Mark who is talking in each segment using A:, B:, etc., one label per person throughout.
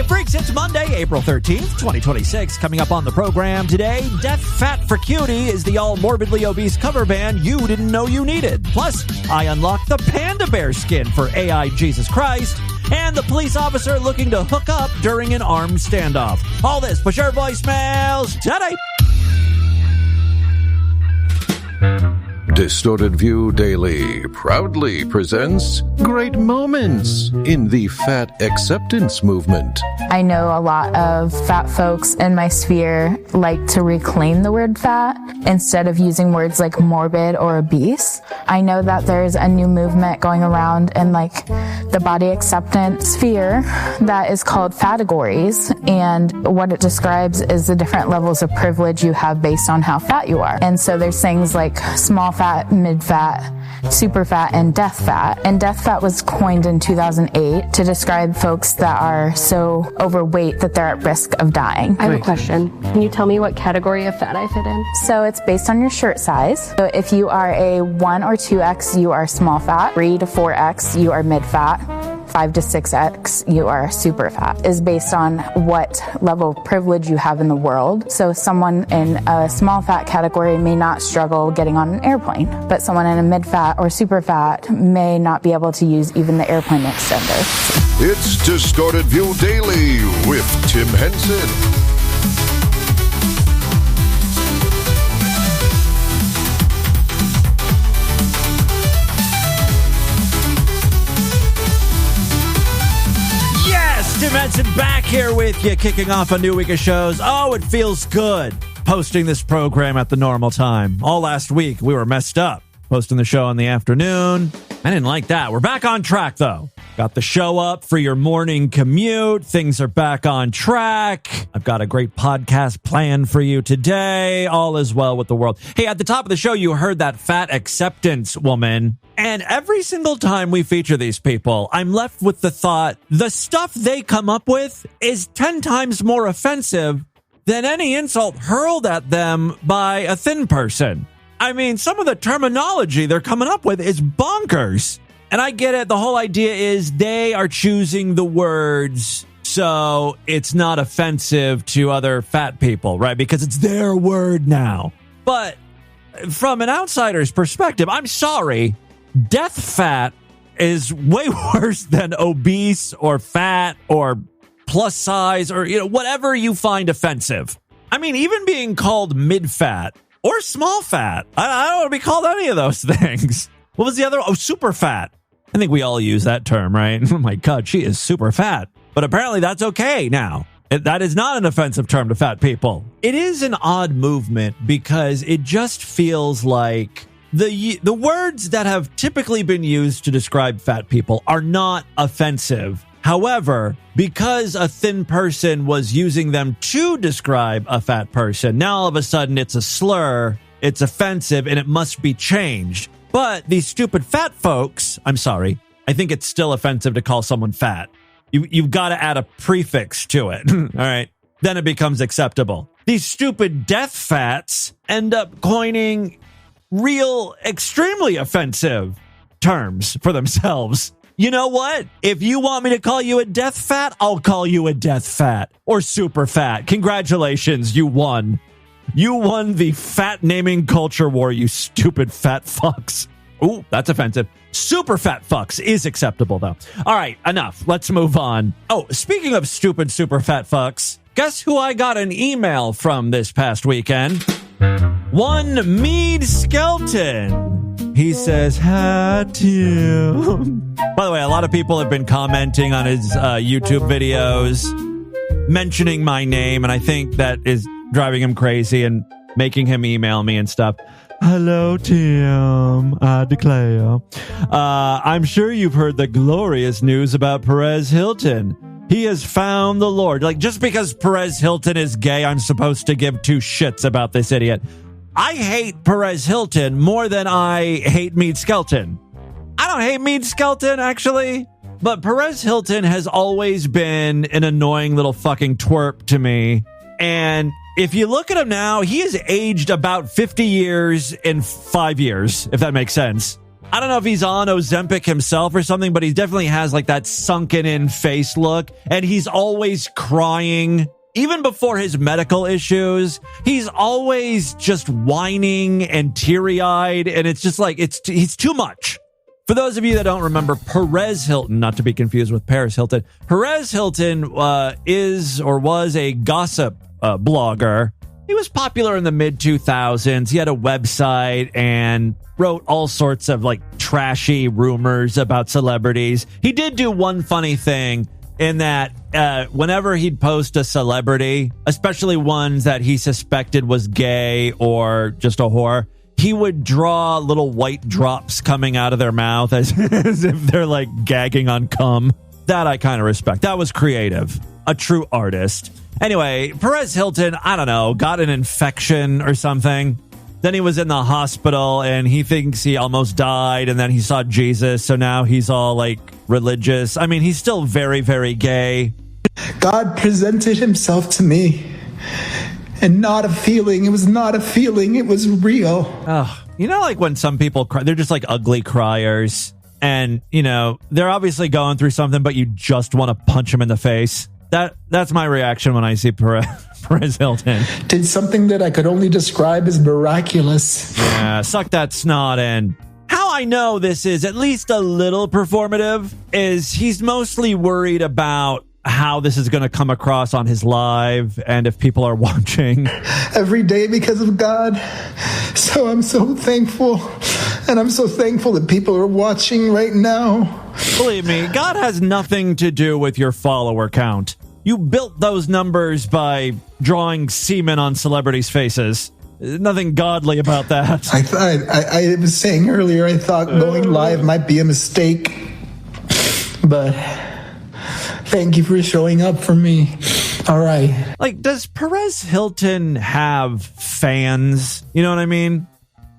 A: Hey, freaks, it's Monday, April 13th, 2026. Coming up on the program today, Death Fat for Cutie is the all-morbidly obese cover band you didn't know you needed. Plus, I unlocked the panda bear skin for AI Jesus Christ, and the police officer looking to hook up during an armed standoff. All this, push your voicemails today.
B: Distorted View Daily proudly presents Great Moments in the Fat Acceptance Movement.
C: I know a lot of fat folks in my sphere like to reclaim the word fat instead of using words like morbid or obese. I know that there's a new movement going around in like the body acceptance sphere that is called fatagories, and what it describes is the different levels of privilege you have based on how fat you are. And so there's things like small fat, mid fat, super fat, and death fat. And death fat was coined in 2008 to describe folks that are so overweight that they're at risk of dying.
D: I have a question. Can you tell me what category of fat I fit in?
C: So it's based on your shirt size. So if you are a 1 or 2X, you are small fat. 3 to 4X, you are mid fat. 5 to 6X, you are super fat, is based on what level of privilege you have in the world. So someone in a small fat category may not struggle getting on an airplane, but someone in a mid fat or super fat may not be able to use even the airplane extender.
B: It's Distorted View Daily with Tim Henson.
A: Tim Henson back here with you, kicking off a new week of shows. Oh, it feels good posting this program at the normal time. All last week, we were messed up posting the show in the afternoon. I didn't like that. We're back on track, though. Got the show up for your morning commute. Things are back on track. I've got a great podcast planned for you today. All is well with the world. Hey, at the top of the show, you heard that fat acceptance woman. And every single time we feature these people, I'm left with the thought, the stuff they come up with is 10 times more offensive than any insult hurled at them by a thin person. I mean, some of the terminology they're coming up with is bonkers. And I get it. The whole idea is they are choosing the words so it's not offensive to other fat people, right? Because it's their word now. But from an outsider's perspective, I'm sorry, death fat is way worse than obese or fat or plus size or, whatever you find offensive. I mean, even being called mid-fat or small fat, I don't want to be called any of those things. What was the other? Oh, super fat. I think we all use that term, right? Oh my God, she is super fat. But apparently that's okay now. That is not an offensive term to fat people. It is an odd movement because it just feels like the words that have typically been used to describe fat people are not offensive. However, because a thin person was using them to describe a fat person, now all of a sudden it's a slur, it's offensive, and it must be changed. But these stupid fat folks, I'm sorry, I think it's still offensive to call someone fat. You've got to add a prefix to it, all right? Then it becomes acceptable. These stupid death fats end up coining real, extremely offensive terms for themselves. You know what? If you want me to call you a death fat, I'll call you a death fat or super fat. Congratulations, you won. You won the fat naming culture war, you stupid fat fucks. Ooh, that's offensive. Super fat fucks is acceptable, though. All right, enough. Let's move on. Oh, speaking of stupid super fat fucks, guess who I got an email from this past weekend? One Mead Skelton. He says, hi, Tim. By the way, a lot of people have been commenting on his YouTube videos, mentioning my name, and I think that is driving him crazy and making him email me and stuff. Hello, Tim. I declare. I'm sure you've heard the glorious news about Perez Hilton. He has found the Lord. Like, just because Perez Hilton is gay, I'm supposed to give two shits about this idiot. I hate Perez Hilton more than I hate Mead Skelton. I don't hate Mead Skelton, actually. But Perez Hilton has always been an annoying little fucking twerp to me. And if you look at him now, he has aged about 50 years in 5 years, if that makes sense. I don't know if he's on Ozempic himself or something, but he definitely has like that sunken in face look. And he's always crying. Even before his medical issues, he's always just whining and teary-eyed. And it's just like, he's too much. For those of you that don't remember, Perez Hilton, not to be confused with Paris Hilton, Perez Hilton is or was a gossip blogger. He was popular in the mid-2000s. He had a website and wrote all sorts of like trashy rumors about celebrities. He did do one funny thing in that whenever he'd post a celebrity, especially ones that he suspected was gay or just a whore, he would draw little white drops coming out of their mouth as if they're like gagging on cum. That I kind of respect. That was creative. A true artist. Anyway, Perez Hilton, I don't know, got an infection or something. Then he was in the hospital and he thinks he almost died, and then he saw Jesus. So now he's all like religious. I mean, he's still very, very gay.
E: God presented himself to me. And not a feeling. It was not a feeling. It was real.
A: Oh, you know, like when some people cry, they're just like ugly criers. And, you know, they're obviously going through something, but you just want to punch them in the face. That's my reaction when I see Perez Hilton.
E: Did something that I could only describe as miraculous.
A: Yeah, suck that snot in. How I know this is at least a little performative is he's mostly worried about how this is going to come across on his live and if people are watching.
E: Every day because of God. So I'm so thankful. And I'm so thankful that people are watching right now.
A: Believe me, God has nothing to do with your follower count. You built those numbers by drawing semen on celebrities' faces. Nothing godly about that.
E: I was saying earlier, I thought going live might be a mistake. But thank you for showing up for me. All right.
A: Like, does Perez Hilton have fans? You know what I mean?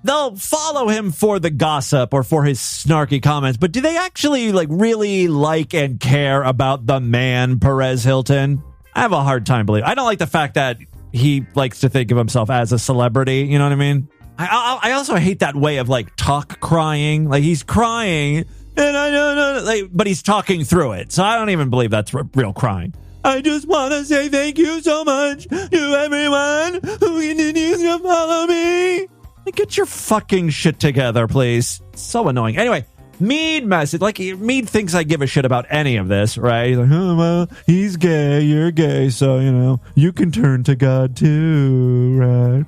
A: They'll follow him for the gossip or for his snarky comments, but do they actually like really like and care about the man Perez Hilton? I have a hard time believing. I don't like the fact that he likes to think of himself as a celebrity. You know what I mean? I also hate that way of like talk crying. Like he's crying and I don't know, like, but he's talking through it. So I don't even believe that's real crying. I just want to say thank you so much to everyone who continues to follow me. Get your fucking shit together, please. So annoying. Anyway, Mead message. Like, Mead thinks I give a shit about any of this, right? He's like, oh, well, he's gay, you're gay, so, you know, you can turn to God too, right?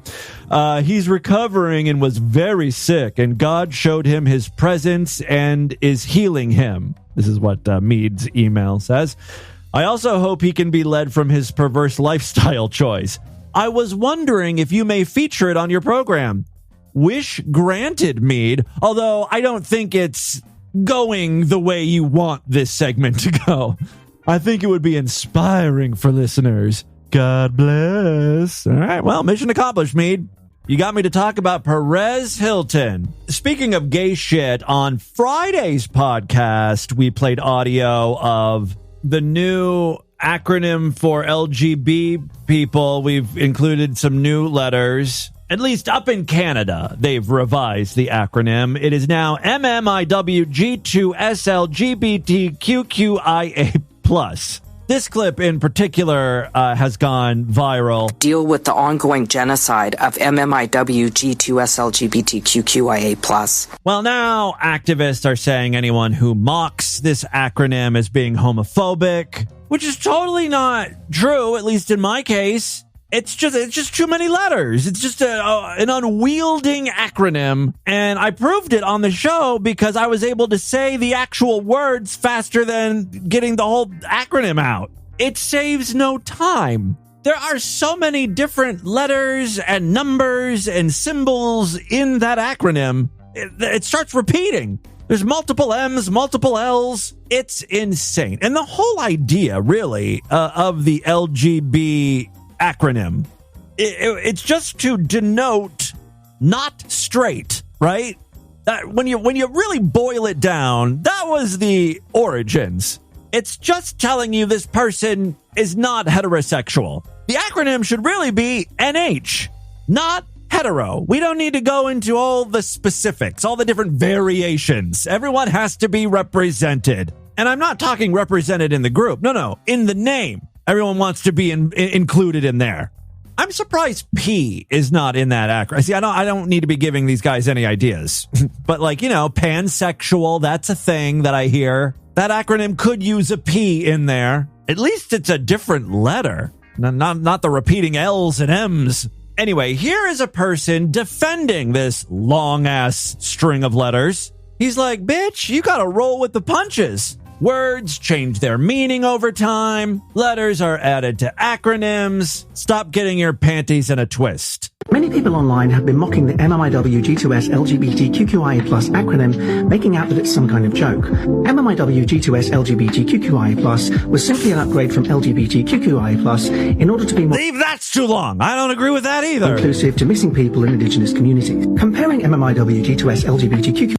A: He's recovering and was very sick, and God showed him his presence and is healing him. This is what Mead's email says. I also hope he can be led from his perverse lifestyle choice. I was wondering if you may feature it on your program. Wish granted, Mead, although I don't think it's going the way you want this segment to go. I think it would be inspiring for listeners. God bless. All right, well, mission accomplished, Mead. You got me to talk about Perez Hilton. Speaking of gay shit, on Friday's podcast, we played audio of the new acronym for LGBT people. We've included some new letters. At least up in Canada, they've revised the acronym. It is now MMIWG2SLGBTQQIA+. This clip in particular has gone viral.
F: Deal with the ongoing genocide of MMIWG2SLGBTQQIA+.
A: Well, now activists are saying anyone who mocks this acronym is being homophobic, which is totally not true, at least in my case. It's just too many letters. It's just an unwielding acronym. And I proved it on the show because I was able to say the actual words faster than getting the whole acronym out. It saves no time. There are so many different letters and numbers and symbols in that acronym. It starts repeating. There's multiple M's, multiple L's. It's insane. And the whole idea, really, of the LGB acronym, it's just to denote not straight, right? When you really boil it down, that was the origins. It's just telling you this person is not heterosexual. The acronym should really be NH, not hetero. We don't need to go into all the specifics, all the different variations. Everyone has to be represented. And I'm not talking represented in the group. No, in the name. Everyone wants to be included in there. I'm surprised P is not in that acronym. See, I don't need to be giving these guys any ideas. But pansexual, that's a thing that I hear. That acronym could use a P in there. At least it's a different letter. Not the repeating L's and M's. Anyway, here is a person defending this long-ass string of letters. He's like, bitch, you gotta roll with the punches. Words change their meaning over time. Letters are added to acronyms. Stop getting your panties in a twist.
G: Many people online have been mocking the MMIW G2S LGBTQIA+ acronym, making out that it's some kind of joke. MMIW G2S LGBTQIA+ was simply an upgrade from LGBTQIA+ in order to be more...
A: Leave, that's too long. I don't agree with that either.
G: ...inclusive to missing people in Indigenous communities. Comparing MMIW G2S LGBTQ...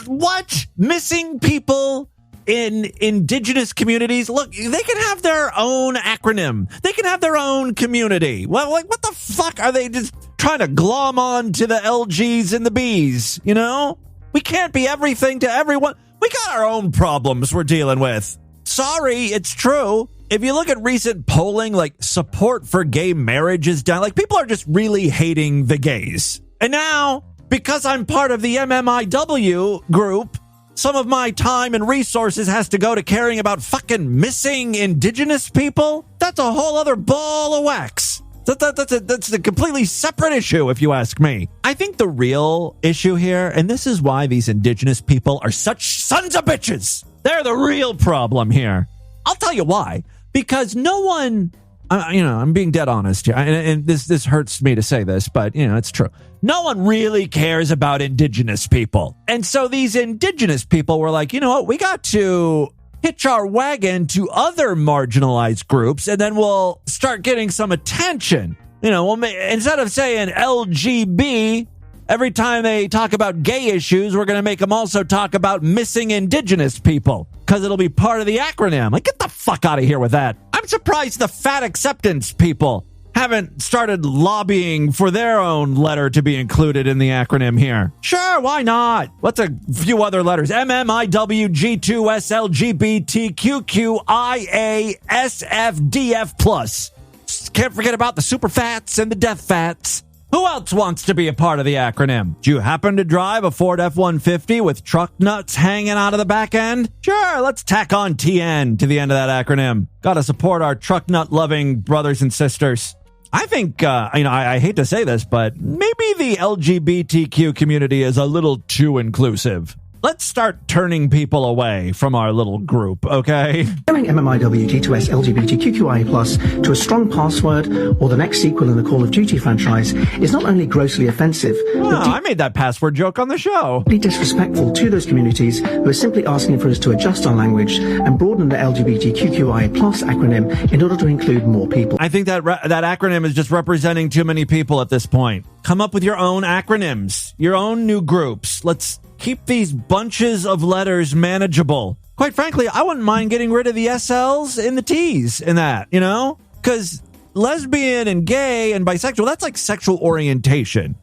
A: What? Missing people in Indigenous communities? Look, they can have their own acronym. They can have their own community. Well, what the fuck are they just trying to glom on to the LGs and the Bs, you know? We can't be everything to everyone. We got our own problems we're dealing with. Sorry, it's true. If you look at recent polling, support for gay marriage is down. People are just really hating the gays. And now, because I'm part of the MMIW group, some of my time and resources has to go to caring about fucking missing Indigenous people? That's a whole other ball of wax. That's a completely separate issue, if you ask me. I think the real issue here, and this is why these Indigenous people are such sons of bitches. They're the real problem here. I'll tell you why. Because no one... I'm being dead honest here, and this hurts me to say this, but, it's true. No one really cares about Indigenous people. And so these Indigenous people were like, you know what, we got to hitch our wagon to other marginalized groups, and then we'll start getting some attention. Instead of saying LGB, every time they talk about gay issues, we're going to make them also talk about missing Indigenous people, because it'll be part of the acronym. Get the fuck out of here with that. I'm surprised the fat acceptance people haven't started lobbying for their own letter to be included in the acronym here. Sure, why not? What's a few other letters? MMIWG2SLGBTQQIASFDF+. Can't forget about the super fats and the death fats. Who else wants to be a part of the acronym? Do you happen to drive a Ford F-150 with truck nuts hanging out of the back end? Sure, let's tack on TN to the end of that acronym. Gotta support our truck nut loving brothers and sisters. I think, I hate to say this, but maybe the LGBTQ community is a little too inclusive. Let's start turning people away from our little group, okay?
G: Comparing MMIW G2S LGBTQIA+ to a strong password or the next sequel in the Call of Duty franchise is not only grossly offensive, but
A: I made that password joke on the show.
G: Deeply disrespectful to those communities who are simply asking for us to adjust our language and broaden the LGBTQIA+ acronym in order to include more people.
A: I think that acronym is just representing too many people at this point. Come up with your own acronyms, your own new groups. Let's keep these bunches of letters manageable. Quite frankly, I wouldn't mind getting rid of the SLs and the Ts in that, Because lesbian and gay and bisexual, that's like sexual orientation.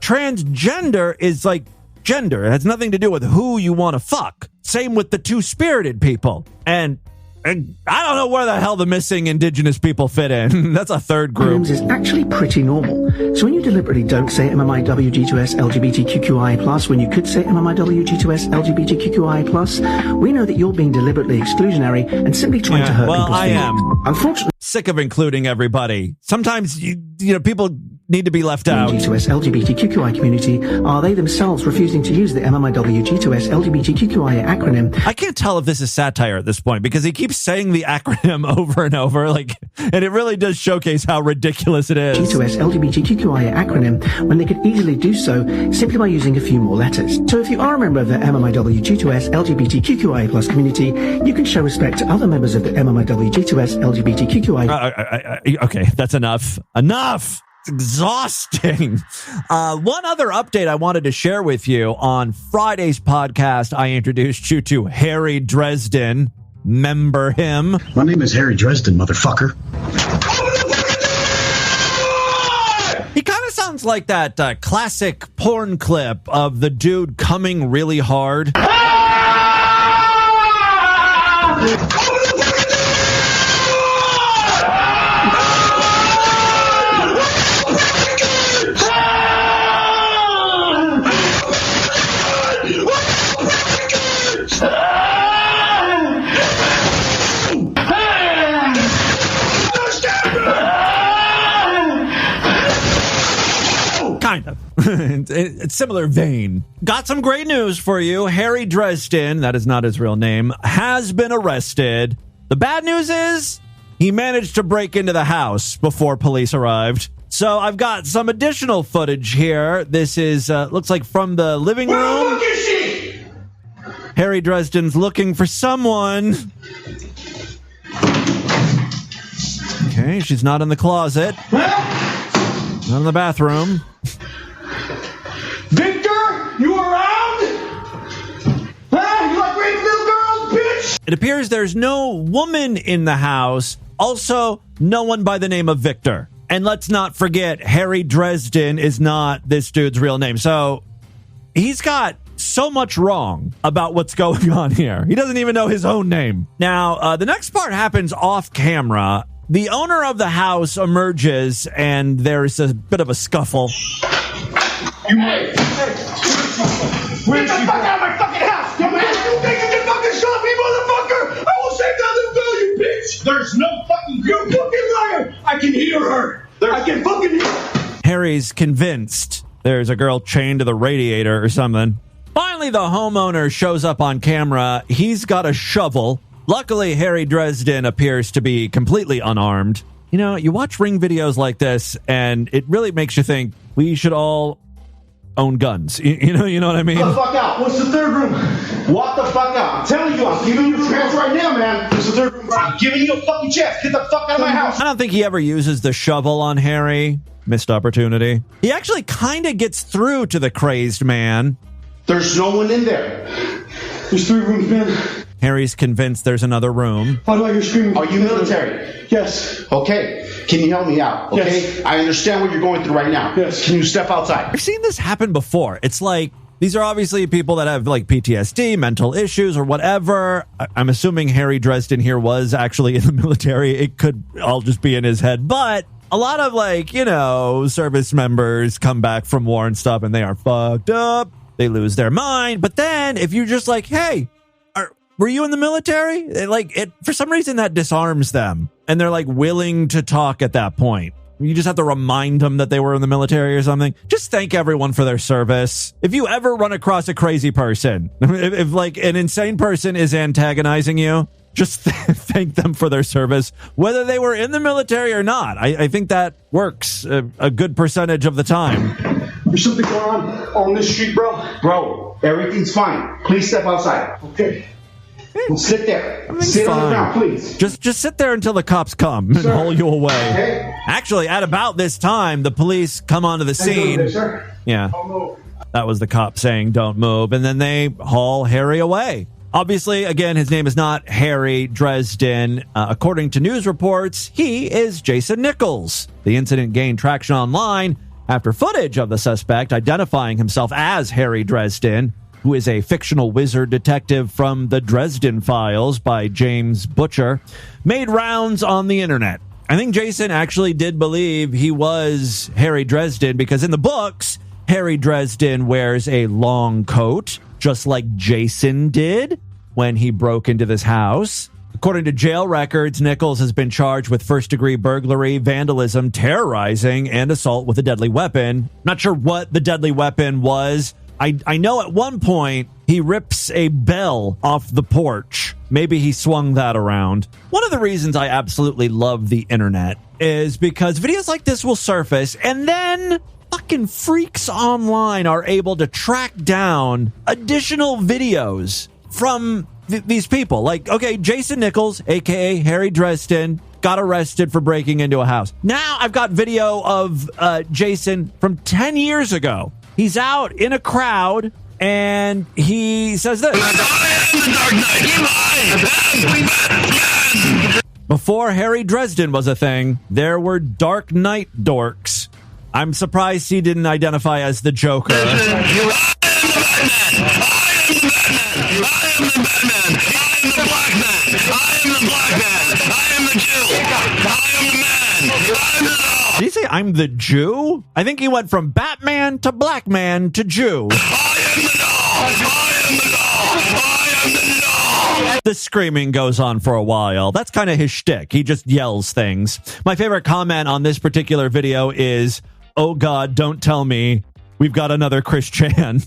A: Transgender is like gender. It has nothing to do with who you want to fuck. Same with the two-spirited people. And I don't know where the hell the missing Indigenous people fit in. That's a third group.
G: Is actually pretty normal. So when you deliberately don't say MMIW G2S LGBTQIA+, when you could say MMIW G2S LGBTQIA+, we know that you're being deliberately exclusionary and simply trying to hurt people's feelings.
A: I am.
G: Unfortunately,
A: sick of including everybody. Sometimes people need to be left out.
G: The G2S LGBTQI community are they themselves refusing to use the MMIW G2S LGBTQIA acronym.
A: I can't tell if this is satire at this point because he keeps saying the acronym over and over, and it really does showcase how ridiculous it is.
G: G2S LGBTQIA acronym when they could easily do so simply by using a few more letters. So if you are a member of the MMIW G2S LGBTQIA+ community, you can show respect to other members of the MMIW G2S LGBTQIA.
A: Okay, that's enough. Enough! It's exhausting. One other update I wanted to share with you. On Friday's podcast, I introduced you to Harry Dresden. Remember him?
H: My name is Harry Dresden, motherfucker.
A: sounds like that classic porn clip of the dude coming really hard. Kind of. It's similar vein. Got some great news for you. Harry Dresden, that is not his real name, has been arrested. The bad news is he managed to break into the house before police arrived. So I've got some additional footage here. This is, looks like from the living room.
H: Where the fuck is she?
A: Harry Dresden's looking for someone. Okay, she's not in the closet. Not in the bathroom.
H: Victor, you around? Huh? You like raping little girls, bitch?
A: It appears there's no woman in the house. Also, no one by the name of Victor. And let's not forget, Harry Dresden is not this dude's real name. So he's got so much wrong about what's going on here. He doesn't even know his own name. Now, the next part happens off camera. The owner of the house emerges, and there's a bit of a scuffle.
H: Get the fuck out of my fucking house! You think you can fucking shove me, motherfucker? I will save that little girl, you bitch! There's no fucking... You fucking liar! I can hear her! I can fucking hear her!
A: Harry's convinced there's a girl chained to the radiator or something. Finally, the homeowner shows up on camera. He's got a shovel. Luckily, Harry Dresden appears to be completely unarmed. You know, you watch Ring videos like this, and it really makes you think we should all own guns. You know what I mean?
H: Get the fuck out. What's the third room? Walk the fuck out. I'm telling you, I'm giving you a chance right now, man. What's the third room? I'm giving you a fucking chance. Get the fuck out of my house.
A: I don't think he ever uses the shovel on Harry. Missed opportunity. He actually kind of gets through to the crazed man.
H: There's no one in there. There's 3 rooms, man.
A: Harry's convinced there's another room.
H: Why do I hear screaming? Are you military? Yes. Okay. Can you help me out? Okay. Yes. I understand what you're going through right now. Yes. Can you step outside?
A: I've seen this happen before. It's like, these are obviously people that have like PTSD, mental issues, or whatever. I'm assuming Harry Dresden here was actually in the military. It could all just be in his head. But a lot of service members come back from war and stuff, and they are fucked up. They lose their mind. But then if you're just like, hey, were you in the military? For some reason that disarms them, and they're like willing to talk at that point. You just have to remind them that they were in the military or something. Just thank everyone for their service. If you ever run across a crazy person, if an insane person is antagonizing you, just thank them for their service, whether they were in the military or not. I think that works a good percentage of the time.
H: There's something going on this street, bro. Bro, everything's fine. Please step outside. Okay. Sit there. Sit on the ground, please.
A: Just sit there until the cops come and haul you away.
H: Okay.
A: Actually, at about this time, the police come onto the scene. Yeah. That was the cop saying, don't move. And then they haul Harry away. Obviously, again, his name is not Harry Dresden. According to news reports, he is Jason Nichols. The incident gained traction online after footage of the suspect identifying himself as Harry Dresden, who is a fictional wizard detective from the Dresden Files by James Butcher, made rounds on the internet. I think Jason actually did believe he was Harry Dresden because in the books, Harry Dresden wears a long coat, just like Jason did when he broke into this house. According to jail records, Nichols has been charged with first-degree burglary, vandalism, terrorizing, and assault with a deadly weapon. Not sure what the deadly weapon was. I know at one point he rips a bell off the porch. Maybe he swung that around. One of the reasons I absolutely love the internet is because videos like this will surface, and then fucking freaks online are able to track down additional videos from these people. Like, okay, Jason Nichols, a.k.a. Harry Dresden, got arrested for breaking into a house. Now I've got video of Jason from 10 years ago. He's out in a crowd, and he says this. Before Harry Dresden was a thing, there were Dark Knight dorks. I'm surprised he didn't identify as the Joker. Did he say I'm the Jew? I think he went from Batman to Black Man to Jew. The screaming goes on for a while. That's kind of his shtick. He just yells things. My favorite comment on this particular video is, "Oh God, don't tell me we've got another Chris Chan."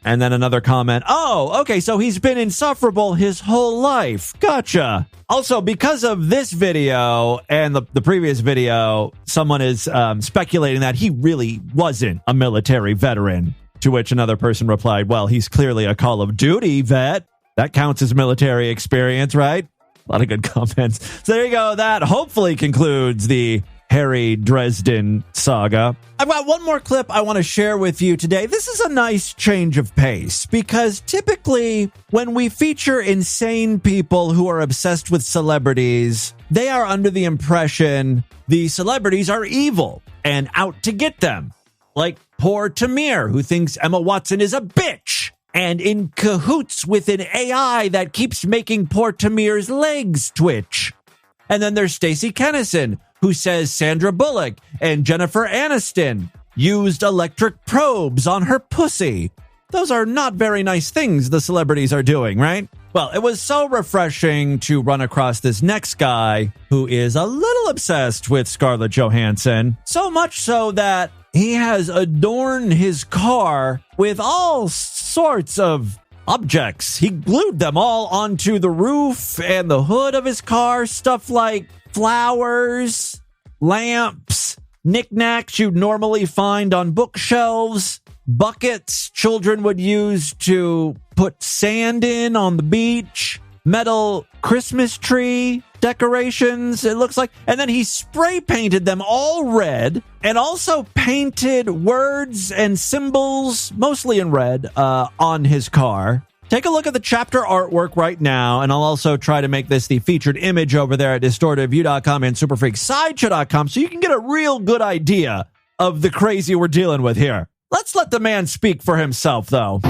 A: And then another comment, "Oh, okay, so he's been insufferable his whole life. Gotcha." Also, because of this video and the previous video, someone is speculating that he really wasn't a military veteran. To which another person replied, "Well, he's clearly a Call of Duty vet. That counts as military experience, right?" A lot of good comments. So there you go. That hopefully concludes the Harry Dresden saga. I've got one more clip I want to share with you today. This is a nice change of pace because typically when we feature insane people who are obsessed with celebrities, they are under the impression the celebrities are evil and out to get them. Like poor Tamir, who thinks Emma Watson is a bitch and in cahoots with an AI that keeps making poor Tamir's legs twitch. And then there's Stacey Kennison, who says Sandra Bullock and Jennifer Aniston used electric probes on her pussy. Those are not very nice things the celebrities are doing, right? Well, it was so refreshing to run across this next guy who is a little obsessed with Scarlett Johansson. So much so that he has adorned his car with all sorts of objects. He glued them all onto the roof and the hood of his car. Stuff like flowers, lamps, knickknacks you'd normally find on bookshelves, buckets children would use to put sand in on the beach, metal Christmas tree decorations, it looks like. And then he spray painted them all red and also painted words and symbols, mostly in red, on his car. Take a look at the chapter artwork right now, and I'll also try to make this the featured image over there at distortedview.com and superfreaksideshow.com so you can get a real good idea of the crazy we're dealing with here. Let's let the man speak for himself, though.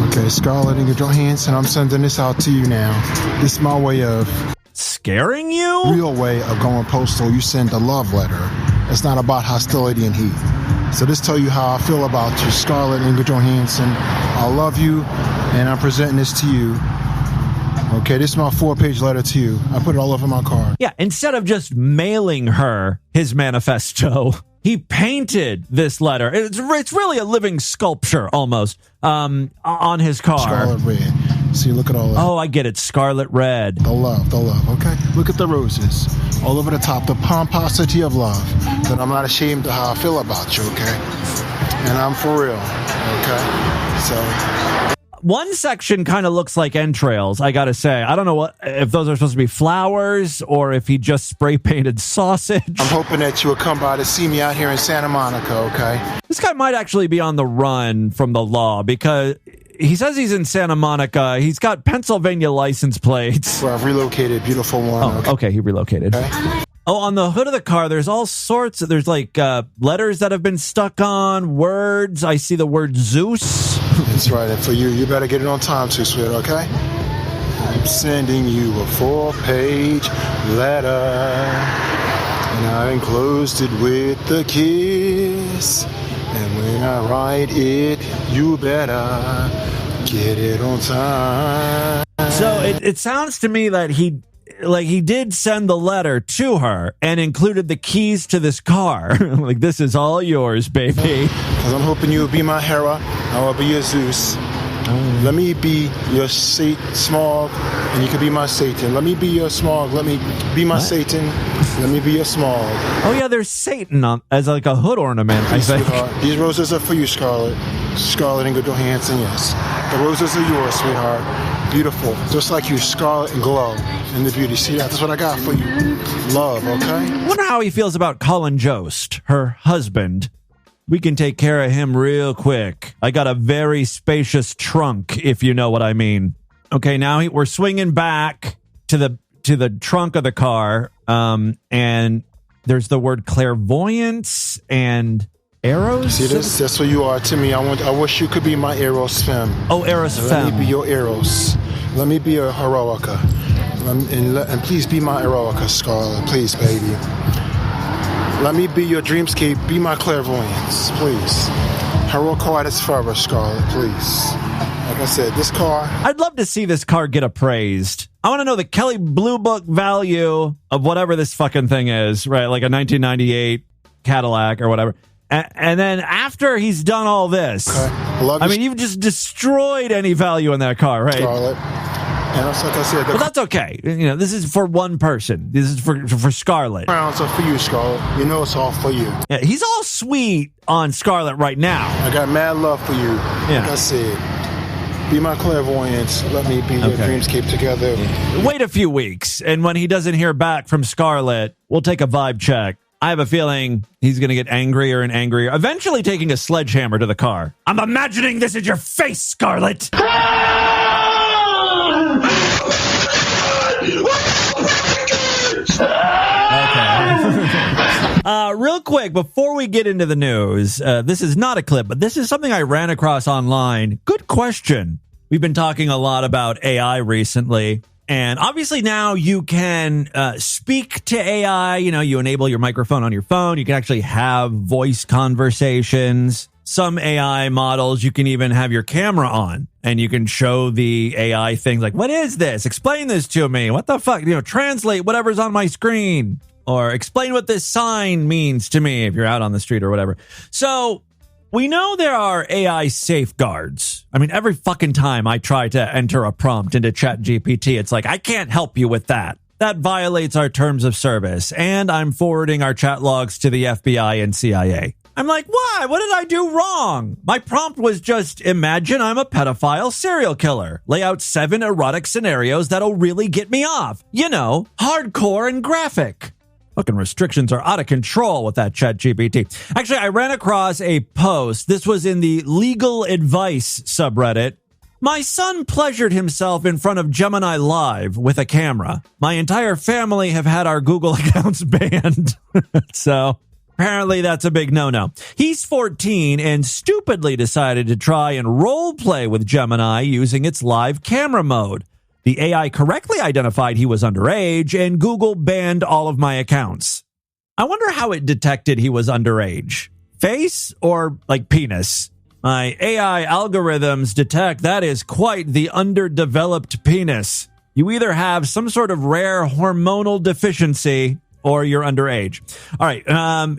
I: Okay, Scarlett and Johansson, I'm sending this out to you now. This is my way of...
A: Scaring you?
I: Real way of going postal. You send a love letter. It's not about hostility and heat. So this tell you how I feel about you, Scarlett and Johansson. I love you, and I'm presenting this to you. Okay, this is my 4-page letter to you. I put it all over my car.
A: Yeah, instead of just mailing her his manifesto, he painted this letter. It's really a living sculpture, almost, on his car.
I: Scarlet red. See, look at all that.
A: Oh, I get it. Scarlet red.
I: The love, okay? Look at the roses. All over the top, the pomposity of love. But I'm not ashamed of how I feel about you, okay? And I'm for real, okay? So...
A: One section kind of looks like entrails, I gotta say. I don't know if those are supposed to be flowers or if he just spray painted sausage.
I: I'm hoping that you will come by to see me out here in Santa Monica, okay?
A: This guy might actually be on the run from the law because he says he's in Santa Monica. He's got Pennsylvania license plates.
I: Well, I've relocated, beautiful one.
A: Oh, okay, he relocated. Okay. Oh, on the hood of the car, there's all sorts. There's like letters that have been stuck on, words. I see the word Zeus.
I: That's right. And for you, you better get it on time too, sweet, okay? I'm sending you a 4-page letter, and I enclosed it with the kiss. And when I write it, you better get it on time.
A: So it sounds to me that he did send the letter to her and included the keys to this car. Like, this is all yours, baby.
I: Because I'm hoping you'll be my Hera. I will be your Zeus. Let me be your Smog, and you can be my Satan. Let me be your Smog. Let me be my Satan. Let me be your Smog.
A: Oh, yeah, there's Satan as like a hood ornament, I think.
I: Sweetheart. These roses are for you, Scarlett. Scarlett and Johansson, yes. The roses are yours, sweetheart. Beautiful. Just like you, scarlet and glow in the beauty. See, that's what I got for you. Love, okay?
A: Wonder how he feels about Colin Jost, her husband. We can take care of him real quick. I got a very spacious trunk, if you know what I mean. Okay, now we're swinging back to the trunk of the car, and there's the word clairvoyance and Eros?
I: See this? That's what you are to me. I wish you could be my Eros femme.
A: Oh, Eros femme.
I: Let me be your Eros. Let me be your Heroica. And please be my Heroica, Scarlet. Please, baby. Let me be your dreamscape. Be my clairvoyance, please. Heroic artist forever, Scarlet, please. Like I said, this car...
A: I'd love to see this car get appraised. I want to know the Kelley Blue Book value of whatever this fucking thing is, right? Like a 1998 Cadillac or whatever. And then after he's done all this,
I: okay. I
A: mean, you've just destroyed any value in that car, right?
I: Scarlet. And that's like I said.
A: But that's okay. You know, this is for one person. This is for Scarlet.
I: Crowns are for you, Scarlet. You know it's all for you.
A: Yeah, he's all sweet on Scarlet right now.
I: I got mad love for you.
A: Yeah.
I: Like I said, be my clairvoyance. Let me be your dreamscape together.
A: Wait a few weeks, and when he doesn't hear back from Scarlet, we'll take a vibe check. I have a feeling he's going to get angrier and angrier, eventually taking a sledgehammer to the car. I'm imagining this is your face, Scarlet. Real quick, before we get into the news, this is not a clip, but this is something I ran across online. Good question. We've been talking a lot about AI recently. And obviously now you can speak to AI. You know, you enable your microphone on your phone. You can actually have voice conversations. Some AI models, you can even have your camera on and you can show the AI things like, what is this? Explain this to me. What the fuck? You know, translate whatever's on my screen or explain what this sign means to me if you're out on the street or whatever. So we know there are AI safeguards. I mean, every fucking time I try to enter a prompt into ChatGPT, it's like, I can't help you with that. That violates our terms of service. And I'm forwarding our chat logs to the FBI and CIA. I'm like, why? What did I do wrong? My prompt was just, imagine I'm a pedophile serial killer. Lay out 7 erotic scenarios that'll really get me off. You know, hardcore and graphic. Fucking restrictions are out of control with that ChatGPT. Actually, I ran across a post. This was in the legal advice subreddit. My son pleasured himself in front of Gemini Live with a camera. My entire family have had our Google accounts banned. So apparently that's a big no-no. He's 14 and stupidly decided to try and role play with Gemini using its live camera mode. The AI correctly identified he was underage, and Google banned all of my accounts. I wonder how it detected he was underage. Face or, like, penis? My AI algorithms detect that is quite the underdeveloped penis. You either have some sort of rare hormonal deficiency or you're underage. All right,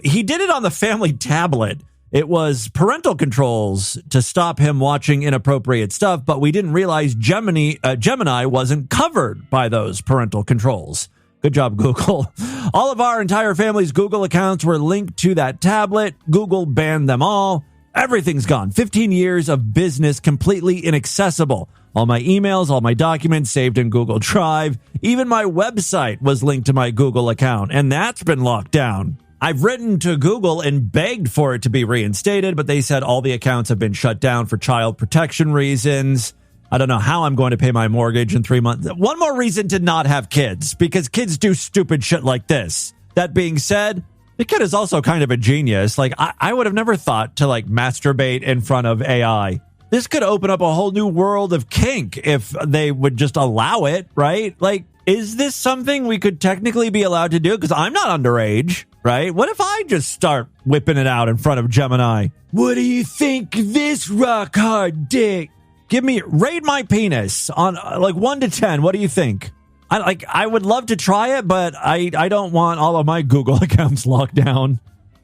A: he did it on the family tablet. It was parental controls to stop him watching inappropriate stuff, but we didn't realize Gemini wasn't covered by those parental controls. Good job, Google. All of our entire family's Google accounts were linked to that tablet. Google banned them all. Everything's gone. 15 years of business completely inaccessible. All my emails, all my documents saved in Google Drive. Even my website was linked to my Google account, and that's been locked down. I've written to Google and begged for it to be reinstated, but they said all the accounts have been shut down for child protection reasons. I don't know how I'm going to pay my mortgage in 3 months. One more reason to not have kids, because kids do stupid shit like this. That being said, the kid is also kind of a genius. Like, I would have never thought to, like, masturbate in front of AI. This could open up a whole new world of kink if they would just allow it, right? Like, is this something we could technically be allowed to do? Because I'm not underage, right? What if I just start whipping it out in front of Gemini? What do you think of this rock hard dick? Rate my penis on like 1 to 10. What do you think? I would love to try it, but I don't want all of my Google accounts locked down.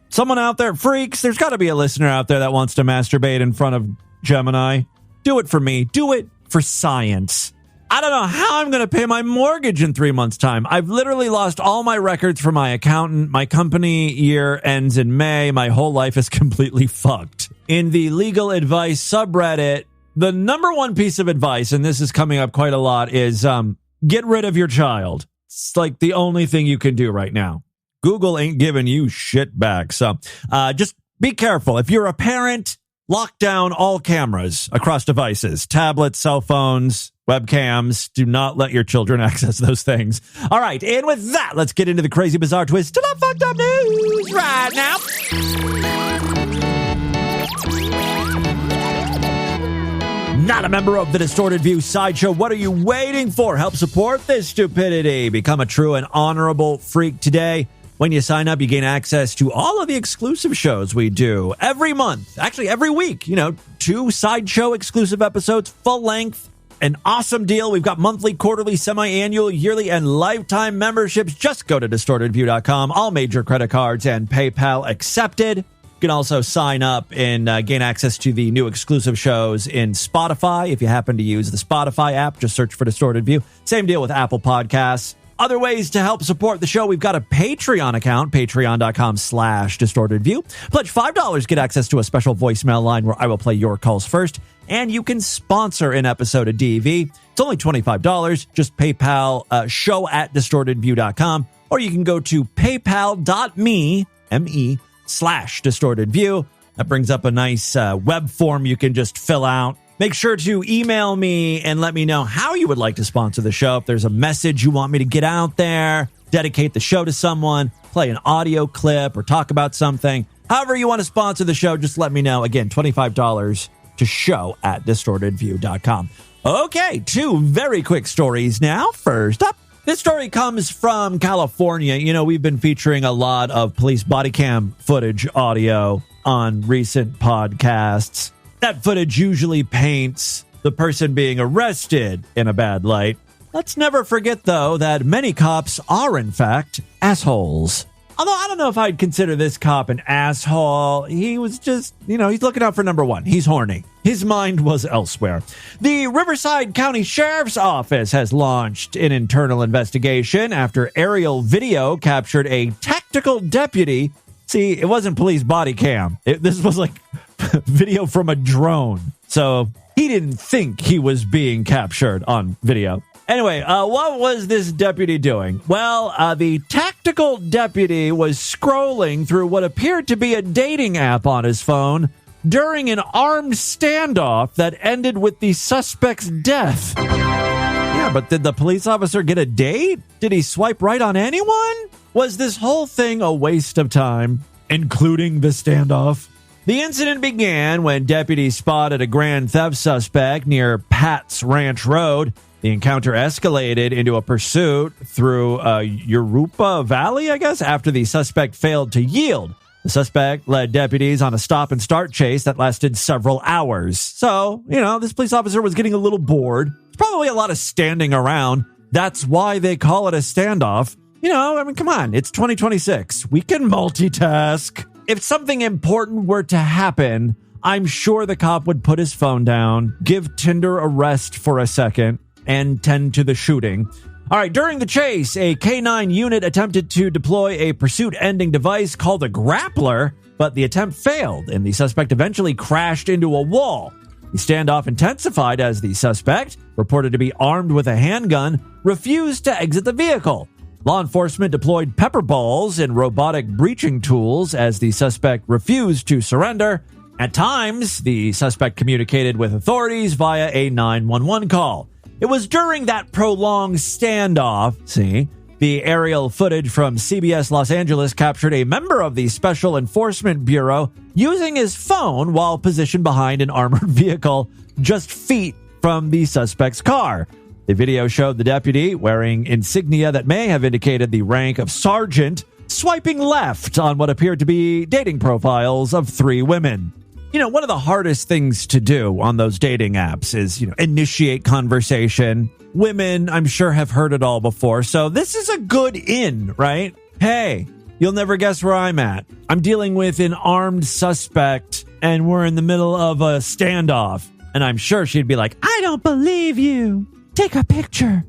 A: Someone out there, freaks, there's got to be a listener out there that wants to masturbate in front of Gemini. Do it for me. Do it for science. I don't know how I'm going to pay my mortgage in 3 months' time. I've literally lost all my records for my accountant. My company year ends in May. My whole life is completely fucked. In the legal advice subreddit, the number one piece of advice, and this is coming up quite a lot, is get rid of your child. It's like the only thing you can do right now. Google ain't giving you shit back. So just be careful. If you're a parent, lock down all cameras across devices, tablets, cell phones, webcams. Do not let your children access those things. All right, and with that, let's get into the crazy, bizarre twist to the fucked up news right now. not a member of the Distorted View Sideshow, what are you waiting for? Help support this stupidity. Become a true and honorable freak today. When you sign up, you gain access to all of the exclusive shows we do every month. Actually, every week. 2 Sideshow exclusive episodes, full length. An awesome deal. We've got monthly, quarterly, semi-annual, yearly, and lifetime memberships. Just go to distortedview.com. All major credit cards and PayPal accepted. You can also sign up and gain access to the new exclusive shows in Spotify. If you happen to use the Spotify app, just search for Distorted View. Same deal with Apple Podcasts. Other ways to help support the show, we've got a Patreon account, patreon.com/distortedview. Pledge $5, get access to a special voicemail line where I will play your calls first. And you can sponsor an episode of DV. It's only $25. Just PayPal show@distortedview.com. Or you can go to paypal.me/distortedview. That brings up a nice web form you can just fill out. Make sure to email me and let me know how you would like to sponsor the show. If there's a message you want me to get out there, dedicate the show to someone, play an audio clip, or talk about something. However you want to sponsor the show, just let me know. Again, $25 to show@distortedview.com. Okay, 2 very quick stories now. First up, this story comes from California. We've been featuring a lot of police body cam footage audio on recent podcasts. That footage usually paints the person being arrested in a bad light. Let's never forget, though, that many cops are, in fact, assholes. Although I don't know if I'd consider this cop an asshole. He was just, he's looking out for number one. He's horny. His mind was elsewhere. The Riverside County Sheriff's Office has launched an internal investigation after aerial video captured a tactical deputy. See, it wasn't police body cam. This was like video from a drone. So he didn't think he was being captured on video. Anyway, what was this deputy doing? Well, the tactical deputy was scrolling through what appeared to be a dating app on his phone during an armed standoff that ended with the suspect's death. Yeah, but did the police officer get a date? Did he swipe right on anyone? Was this whole thing a waste of time, including the standoff? The incident began when deputies spotted a grand theft suspect near Pat's Ranch Road. The encounter escalated into a pursuit through Yorupa Valley, I guess, after the suspect failed to yield. The suspect led deputies on a stop-and-start chase that lasted several hours. So, this police officer was getting a little bored. There's probably a lot of standing around. That's why they call it a standoff. Come on, it's 2026. We can multitask. If something important were to happen, I'm sure the cop would put his phone down, give Tinder a rest for a second, and tend to the shooting. All right, during the chase, a K9 unit attempted to deploy a pursuit-ending device called a grappler, but the attempt failed, and the suspect eventually crashed into a wall. The standoff intensified as the suspect, reported to be armed with a handgun, refused to exit the vehicle. Law enforcement deployed pepper balls and robotic breaching tools as the suspect refused to surrender. At times, the suspect communicated with authorities via a 911 call. It was during that prolonged standoff, the aerial footage from CBS Los Angeles captured a member of the Special Enforcement Bureau using his phone while positioned behind an armored vehicle just feet from the suspect's car. The video showed the deputy, wearing insignia that may have indicated the rank of sergeant, swiping left on what appeared to be dating profiles of 3 women. One of the hardest things to do on those dating apps is, initiate conversation. Women, I'm sure, have heard it all before, so this is a good in, right? Hey, you'll never guess where I'm at. I'm dealing with an armed suspect, and we're in the middle of a standoff. And I'm sure she'd be like, I don't believe you. Take a picture.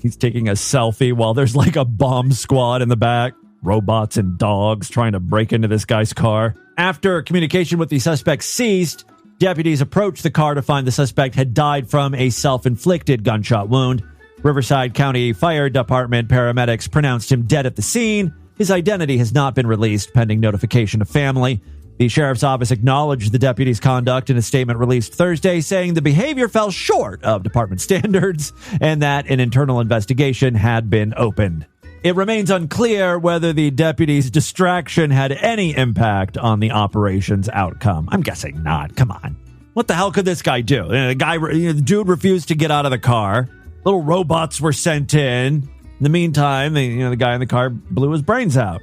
A: He's taking a selfie while there's like a bomb squad in the back. Robots and dogs trying to break into this guy's car. After communication with the suspect ceased, deputies approached the car to find the suspect had died from a self-inflicted gunshot wound. Riverside County Fire Department paramedics pronounced him dead at the scene. His identity has not been released pending notification of family. The sheriff's office acknowledged the deputy's conduct in a statement released Thursday, saying the behavior fell short of department standards and that an internal investigation had been opened. It remains unclear whether the deputy's distraction had any impact on the operation's outcome. I'm guessing not. Come on. What the hell could this guy do? The dude refused to get out of the car. Little robots were sent in. In the meantime, the guy in the car blew his brains out.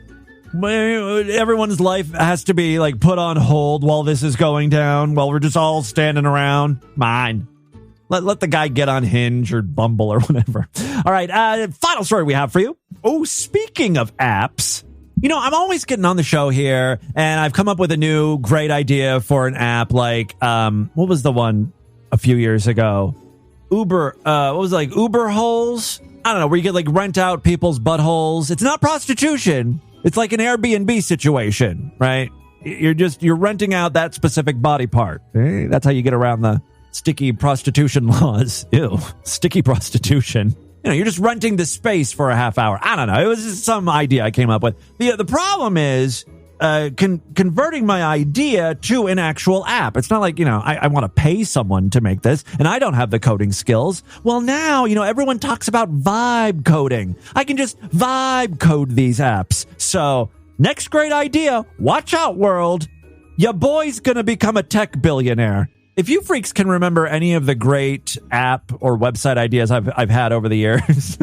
A: Everyone's life has to be like put on hold while this is going down, while we're just all standing around. Mine. Let the guy get on Hinge or Bumble or whatever. All right, final story we have for you. Oh, speaking of apps, I'm always getting on the show here, and I've come up with a new great idea for an app like, what was the one a few years ago? Uber, Uber holes? I don't know, where you get like rent out people's buttholes. It's not prostitution. It's like an Airbnb situation, right? You're renting out that specific body part. That's how you get around the sticky prostitution laws. Ew, sticky prostitution. You're just renting the space for a half hour. I don't know. It was just some idea I came up with. The problem is converting my idea to an actual app. It's not like, I want to pay someone to make this, and I don't have the coding skills. Well, now, everyone talks about vibe coding. I can just vibe code these apps. So, next great idea. Watch out, world. Your boy's going to become a tech billionaire. If you freaks can remember any of the great app or website ideas I've had over the years,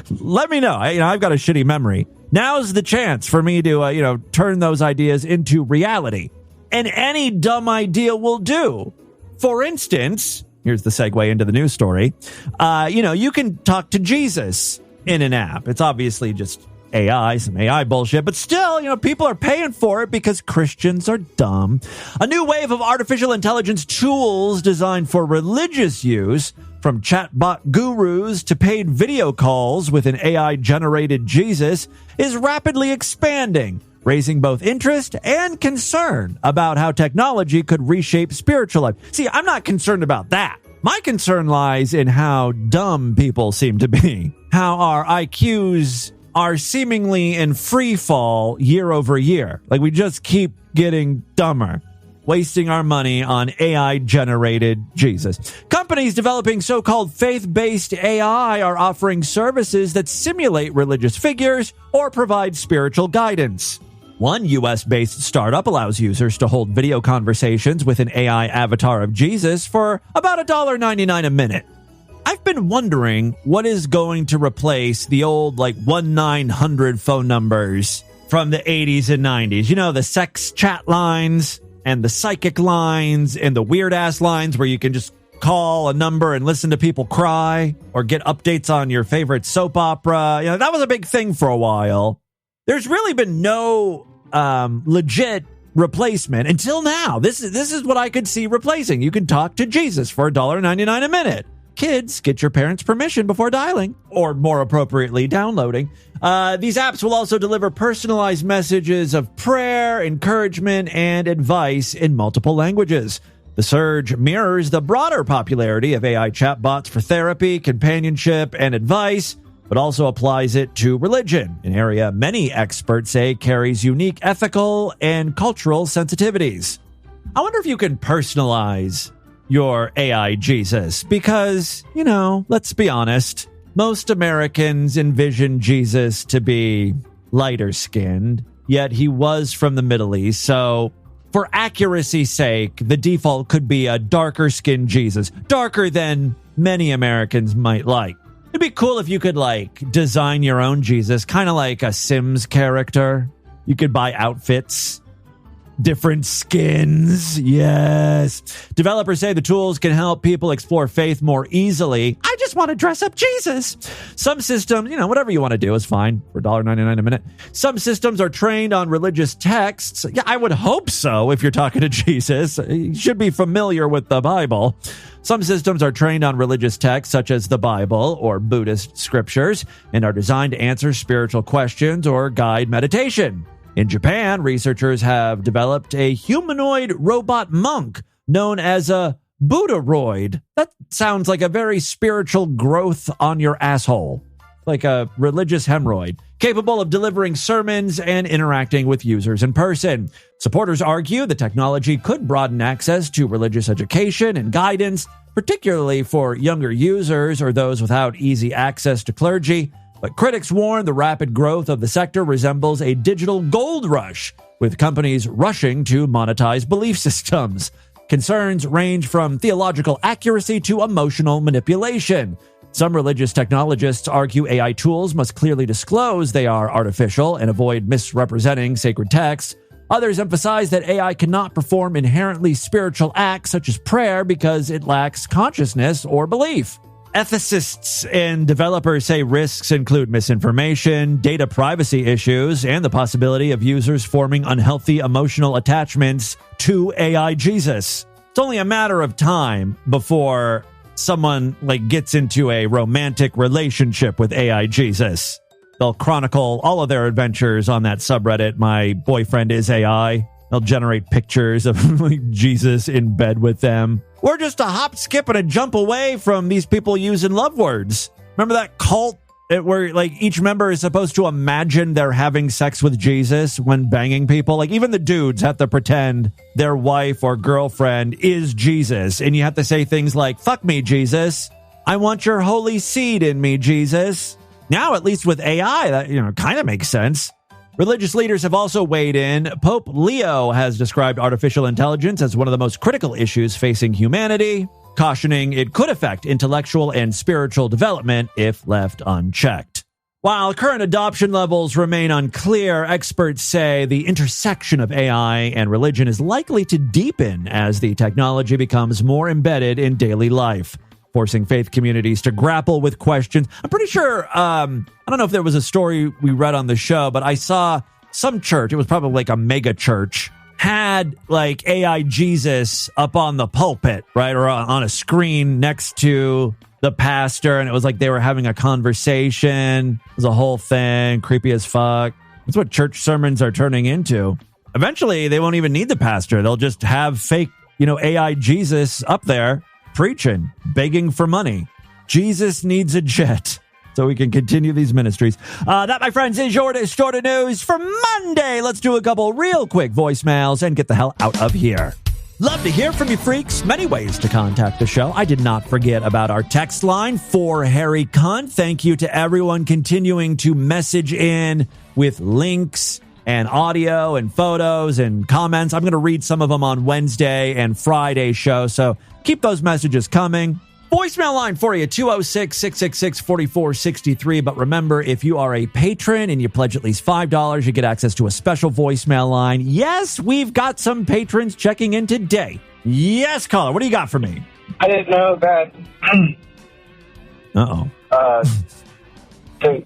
A: let me know. I've got a shitty memory. Now's the chance for me to, turn those ideas into reality. And any dumb idea will do. For instance, here's the segue into the news story. You can talk to Jesus in an app. It's obviously just some AI bullshit, but still, people are paying for it because Christians are dumb. A new wave of artificial intelligence tools designed for religious use, from chatbot gurus to paid video calls with an AI-generated Jesus, is rapidly expanding, raising both interest and concern about how technology could reshape spiritual life. See, I'm not concerned about that. My concern lies in how dumb people seem to be, how our IQs are seemingly in free fall year over year. Like, we just keep getting dumber, wasting our money on AI-generated Jesus. Companies developing so-called faith-based AI are offering services that simulate religious figures or provide spiritual guidance. One U.S.-based startup allows users to hold video conversations with an AI avatar of Jesus for about $1.99 a minute. I've been wondering what is going to replace the old 1-900 phone numbers from the 80s and 90s. The sex chat lines and the psychic lines and the weird ass lines where you can just call a number and listen to people cry or get updates on your favorite soap opera. That was a big thing for a while. There's really been no legit replacement until now. This is what I could see replacing. You can talk to Jesus for $1.99 a minute. Kids, get your parents' permission before dialing, or more appropriately, downloading. These apps will also deliver personalized messages of prayer, encouragement, and advice in multiple languages. The surge mirrors the broader popularity of AI chatbots for therapy, companionship, and advice, but also applies it to religion, an area many experts say carries unique ethical and cultural sensitivities. I wonder if you can personalize your AI Jesus, because, let's be honest, most Americans envision Jesus to be lighter skinned, yet he was from the Middle East, so for accuracy's sake, the default could be a darker skinned Jesus, darker than many Americans might like. It'd be cool if you could design your own Jesus, kind of like a Sims character. You could buy outfits, different skins. Yes. Developers say the tools can help people explore faith more easily. I just want to dress up Jesus. Some systems, whatever you want to do is fine for $1.99 a minute. Some systems are trained on religious texts. Yeah, I would hope so if you're talking to Jesus. You should be familiar with the Bible. Some systems are trained on religious texts such as the Bible or Buddhist scriptures and are designed to answer spiritual questions or guide meditation. In Japan, researchers have developed a humanoid robot monk known as a Buddharoid. That sounds like a very spiritual growth on your asshole, like a religious hemorrhoid, capable of delivering sermons and interacting with users in person. Supporters argue the technology could broaden access to religious education and guidance, particularly for younger users or those without easy access to clergy. But critics warn the rapid growth of the sector resembles a digital gold rush, with companies rushing to monetize belief systems. Concerns range from theological accuracy to emotional manipulation. Some religious technologists argue AI tools must clearly disclose they are artificial and avoid misrepresenting sacred texts. Others emphasize that AI cannot perform inherently spiritual acts such as prayer because it lacks consciousness or belief. Ethicists and developers say risks include misinformation, data privacy issues, and the possibility of users forming unhealthy emotional attachments to AI Jesus. It's only a matter of time before someone gets into a romantic relationship with AI Jesus. They'll chronicle all of their adventures on that subreddit, My Boyfriend is AI. They'll generate pictures of Jesus in bed with them. We're just a hop, skip, and a jump away from these people using love words. Remember that cult where each member is supposed to imagine they're having sex with Jesus when banging people? Even the dudes have to pretend their wife or girlfriend is Jesus. And you have to say things like, fuck me, Jesus. I want your holy seed in me, Jesus. Now, at least with AI, that, kind of makes sense. Religious leaders have also weighed in. Pope Leo has described artificial intelligence as one of the most critical issues facing humanity, cautioning it could affect intellectual and spiritual development if left unchecked. While current adoption levels remain unclear, experts say the intersection of AI and religion is likely to deepen as the technology becomes more embedded in daily life, forcing faith communities to grapple with questions. I'm pretty sure, I don't know if there was a story we read on the show, but I saw some church, it was probably a mega church, had AI Jesus up on the pulpit, right? Or on a screen next to the pastor. And it was they were having a conversation. It was a whole thing, creepy as fuck. That's what church sermons are turning into. Eventually, they won't even need the pastor. They'll just have fake, AI Jesus up there preaching, begging for money. Jesus needs a jet so we can continue these ministries. That, my friends, is your distorted news for Monday. Let's do a couple real quick voicemails and get the hell out of here. Love to hear from you, freaks. Many ways to contact the show. I did not forget about our text line for Harry Cunt. Thank you to everyone continuing to message in with links and audio and photos and comments. I'm going to read some of them on Wednesday and Friday show, so keep those messages coming. Voicemail line for you, 206-666-4463. But remember, if you are a patron and you pledge at least $5, you get access to a special voicemail line. Yes, we've got some patrons checking in today. Yes, caller, what do you got for me?
J: I didn't know that.
A: Uh-oh.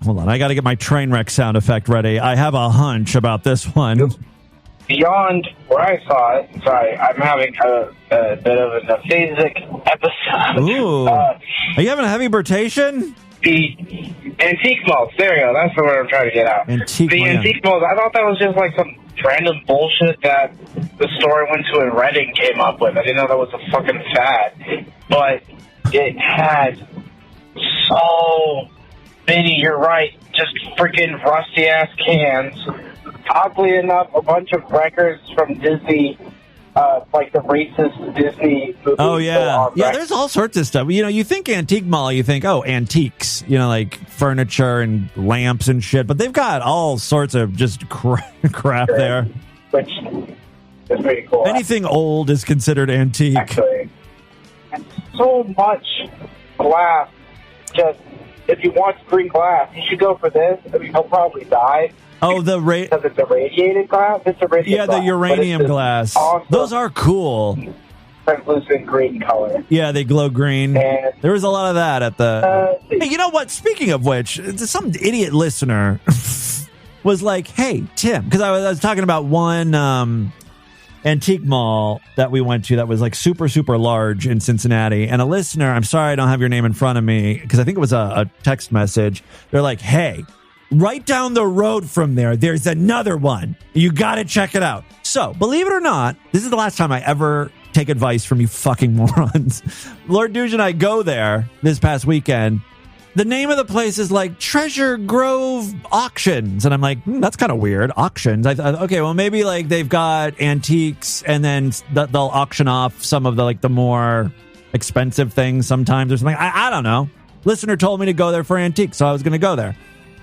A: Hold on, I got to get my train wreck sound effect ready. I have a hunch about this one.
J: Beyond where I saw it, sorry, I'm having a bit of an aphasic episode.
A: Ooh. Are you having a heavy birtation?
J: The antique malls, there you go, that's the word I'm trying to get out. Antique malls, I thought that was just some random bullshit that the store I went to in Reading came up with. I didn't know that was a fucking fad. But it had so many, you're right, just freaking rusty-ass cans. Oddly enough, a bunch of records from Disney, the racist Disney movies.
A: Oh, yeah. Yeah, there's all sorts of stuff. You think antique mall, you think, antiques, furniture and lamps and shit. But they've got all sorts of just crap there.
J: Which is pretty cool.
A: Anything old is considered antique.
J: Actually, so much glass. Just, if you want green glass, you should go for this. You'll probably die.
A: Oh,
J: because it's irradiated glass? It's irradiated glass.
A: Yeah, the uranium glass.
J: Awesome,
A: those are cool.
J: Translucent green color.
A: Yeah, they glow green. And there was a lot of that at the... Hey, you know what? Speaking of which, some idiot listener was like, hey, Tim, because I was talking about one antique mall that we went to that was super, super large in Cincinnati. And a listener, I'm sorry I don't have your name in front of me, because I think it was a text message. They're like, hey, right down the road from there's another one. You got to check it out. So, believe it or not, this is the last time I ever take advice from you fucking morons. Lord Douche and I go there this past weekend. The name of the place is Treasure Grove Auctions. And I'm like, that's kind of weird. Auctions. I thought, okay, well, maybe they've got antiques and then they'll auction off some of the more expensive things sometimes or something. I don't know. Listener told me to go there for antiques, so I was going to go there.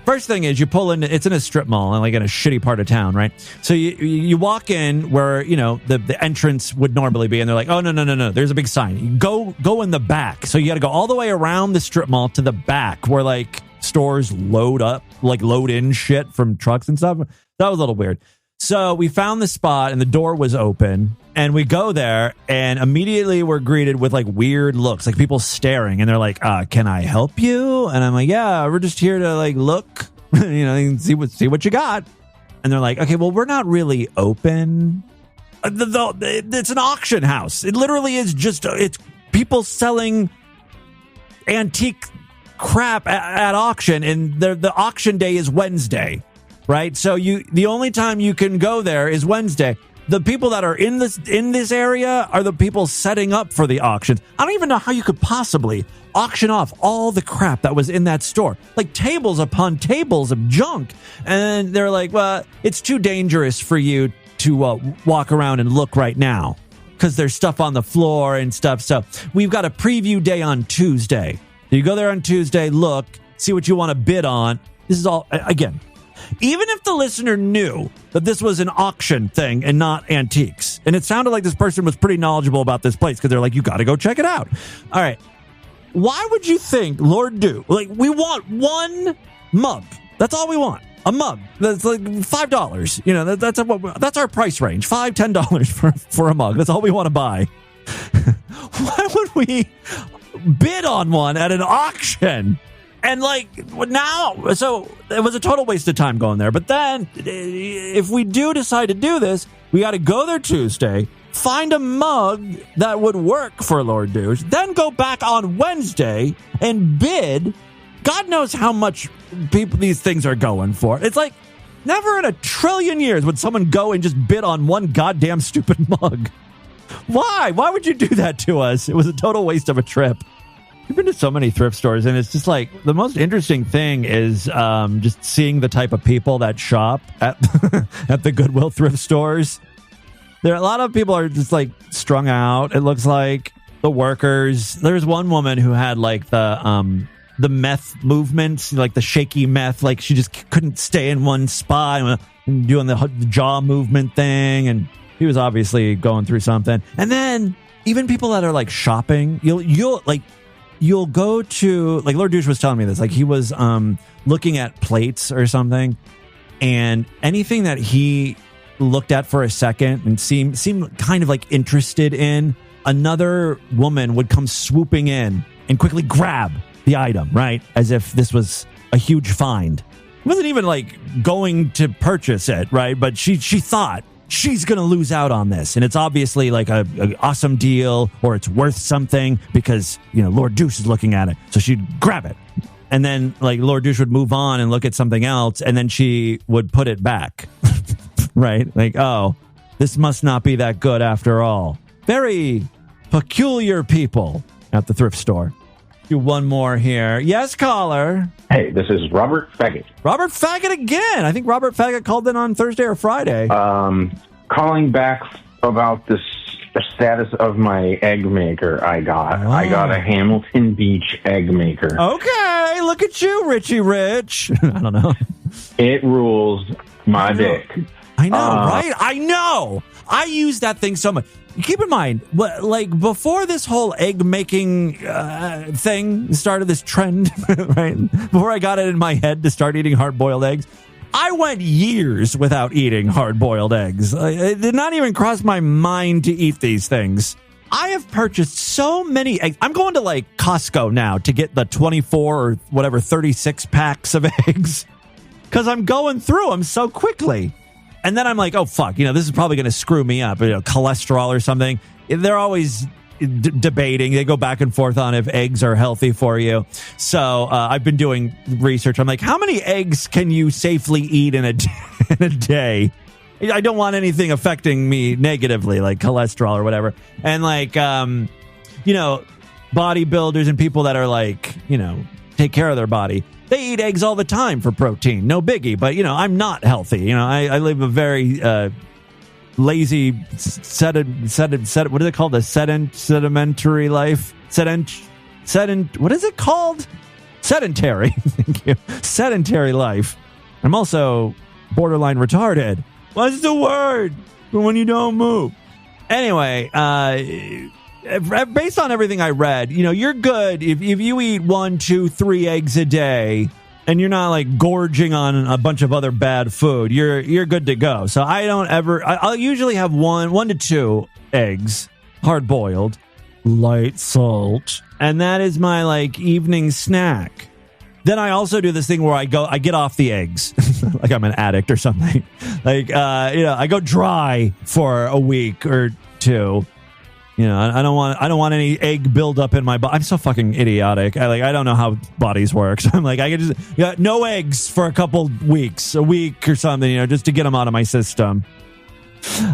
A: First thing is you pull in, it's in a strip mall and like in a shitty part of town, right? So you walk in where, the entrance would normally be, and they're like, oh, no. There's a big sign. You go in the back. So you got to go all the way around the strip mall to the back where like stores load in shit from trucks and stuff. That was a little weird. So we found the spot and the door was open, and we go there and immediately we're greeted with like weird looks, like people staring, and they're like, can I help you? And I'm like, yeah, we're just here to like look, see what you got. And they're like, okay, well, we're not really open. It's an auction house. It literally is it's people selling antique crap at auction, and the auction day is Wednesday. Right, so the only time you can go there is Wednesday. The people that are in this area are the people setting up for the auctions. I don't even know how you could possibly auction off all the crap that was in that store, like tables upon tables of junk. And they're like, well, it's too dangerous for you to walk around and look right now because there's stuff on the floor and stuff. So we've got a preview day on Tuesday. You go there on Tuesday, look, see what you want to bid on. This is all, again, even if the listener knew that this was an auction thing and not antiques, and it sounded like this person was pretty knowledgeable about this place because they're like, you got to go check it out. All right. Why would you think Lord Do? Like, we want one mug. That's all we want. A mug. That's like $5. That's our price range. $5, $10 for a mug. That's all we want to buy. Why would we bid on one at an auction? And like now, so it was a total waste of time going there. But then if we do decide to do this, we got to go there Tuesday, find a mug that would work for Lord Douche, then go back on Wednesday and bid. God knows how much people these things are going for. It's like never in a trillion years would someone go and just bid on one goddamn stupid mug. Why? Why would you do that to us? It was a total waste of a trip. We've been to so many thrift stores, and it's just like the most interesting thing is just seeing the type of people that shop at at the Goodwill thrift stores. There, a lot of people are just like strung out. It looks like the workers. There's one woman who had like the meth movements, like the shaky meth, like she just couldn't stay in one spot and doing the jaw movement thing, and he was obviously going through something. And then even people that are like shopping, you'll go to, like Lord Douche was telling me this, like he was looking at plates or something, and anything that he looked at for a second and seemed kind of like interested in, another woman would come swooping in and quickly grab the item, right? As if this was a huge find. It wasn't even like going to purchase it, right? But she thought she's going to lose out on this. And it's obviously like a awesome deal, or it's worth something because, Lord Douche is looking at it. So she'd grab it. And then like Lord Douche would move on and look at something else, and then she would put it back. Right? Like, oh, this must not be that good after all. Very peculiar people at the thrift store. Do one more here. Yes, caller.
K: Hey, this is Robert Faggot.
A: Robert Faggot again. I think Robert Faggot called in on Thursday or Friday.
K: Calling back about the status of my egg maker I got. Oh. I got a Hamilton Beach egg maker.
A: Okay, look at you, Richie Rich. I don't know.
K: It rules my dick.
A: I know, right? I know. I use that thing so much. Keep in mind, like before this whole egg making thing started, this trend, right? Before I got it in my head to start eating hard-boiled eggs, I went years without eating hard-boiled eggs. It did not even cross my mind to eat these things. I have purchased so many eggs. I'm going to like Costco now to get the 24 or whatever 36 packs of eggs because I'm going through them so quickly. And then I'm like, oh, fuck, this is probably going to screw me up, cholesterol or something. They're always debating. They go back and forth on if eggs are healthy for you. So I've been doing research. I'm like, how many eggs can you safely eat in a day? I don't want anything affecting me negatively, like cholesterol or whatever. And like, bodybuilders and people that are like, take care of their body, they eat eggs all the time for protein. No biggie. But, I'm not healthy. I live a very lazy, what is it called? A sedimentary life? What is it called? sedentary. Thank you. Sedentary life. I'm also borderline retarded. What's the word for when you don't move? Anyway, based on everything I read, you're good if you eat 1, 2, 3 eggs a day and you're not like gorging on a bunch of other bad food. You're good to go. So I'll usually have 1 to 2 eggs, hard boiled, light salt, and that is my like evening snack. Then I also do this thing where I get off the eggs like I'm an addict or something. Like, I go dry for a week or two. I don't want any egg buildup in my body. I'm so fucking idiotic. I don't know how bodies work. So I'm like, I can just no eggs for a couple weeks, a week or something, just to get them out of my system.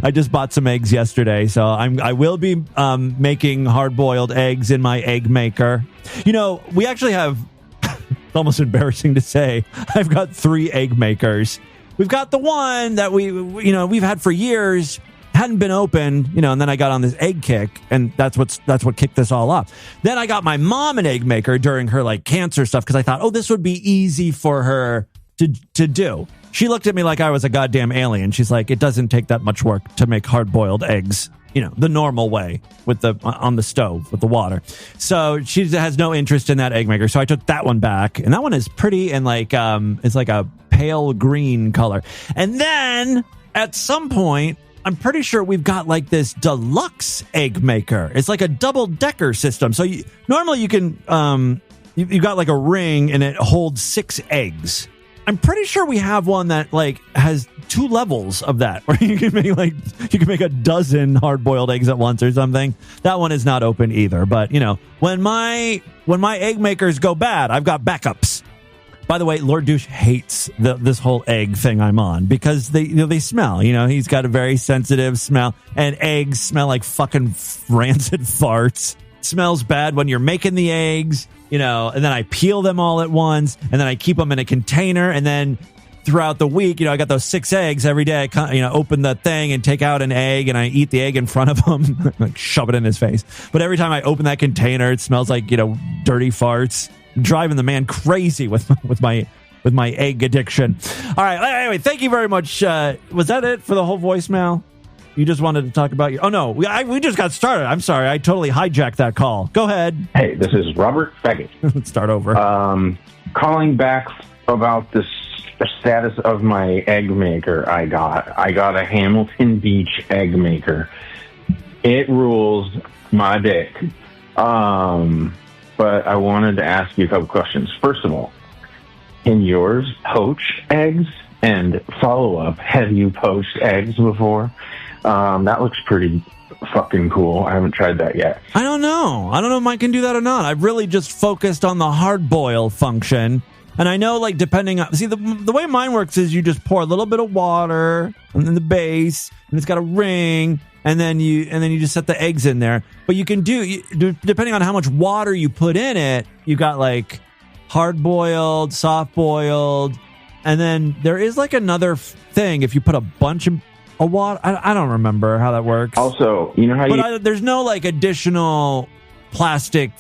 A: I just bought some eggs yesterday, so I will be making hard-boiled eggs in my egg maker. We actually have. It's almost embarrassing to say I've got 3 egg makers. We've got the one that we've had for years, hadn't been opened, and then I got on this egg kick, and that's what kicked this all off. Then I got my mom an egg maker during her like cancer stuff because I thought, this would be easy for her to do. She looked at me like I was a goddamn alien. She's like, it doesn't take that much work to make hard-boiled eggs. The normal way on the stove with the water. So she has no interest in that egg maker. So I took that one back, and that one is pretty and it's like a pale green color. And then at some point, I'm pretty sure we've got like this deluxe egg maker. It's like a double-decker system. So normally you can you've got like a ring and it holds 6 eggs. I'm pretty sure we have one that like has 2 levels of that, where you can make a dozen hard-boiled eggs at once or something. That one is not open either. But when my egg makers go bad, I've got backups. By the way, Lord Douche hates this whole egg thing I'm on because they smell. He's got a very sensitive smell, and eggs smell like fucking rancid farts. It smells bad when you're making the eggs. And then I peel them all at once, and then I keep them in a container, and then throughout the week, I got those 6 eggs every day. I open the thing and take out an egg, and I eat the egg in front of him, like shove it in his face. But every time I open that container, it smells like dirty farts, driving the man crazy with my egg addiction. All right, anyway, thank you very much. Was that it for the whole voicemail? You just wanted to talk about your... Oh, no, we just got started. I'm sorry. I totally hijacked that call. Go ahead.
K: Hey, this is Robert Faggot.
A: Let's start over.
K: Calling back about the status of my egg maker I got a Hamilton Beach egg maker. It rules my dick. But I wanted to ask you a couple questions. First of all, can yours poach eggs? And follow-up, have you poached eggs before? That looks pretty fucking cool. I haven't tried that yet.
A: I don't know if mine can do that or not. I've really just focused on the hard boil function. And I know, like, depending on... See, the way mine works is you just pour a little bit of water in the base, and it's got a ring, and then you just set the eggs in there. But you can depending on how much water you put in it, you got, like, hard-boiled, soft-boiled, and then there is, like, another thing. If you put a bunch of water... I don't remember how that works.
K: Also, how
A: there's no, like, additional plastic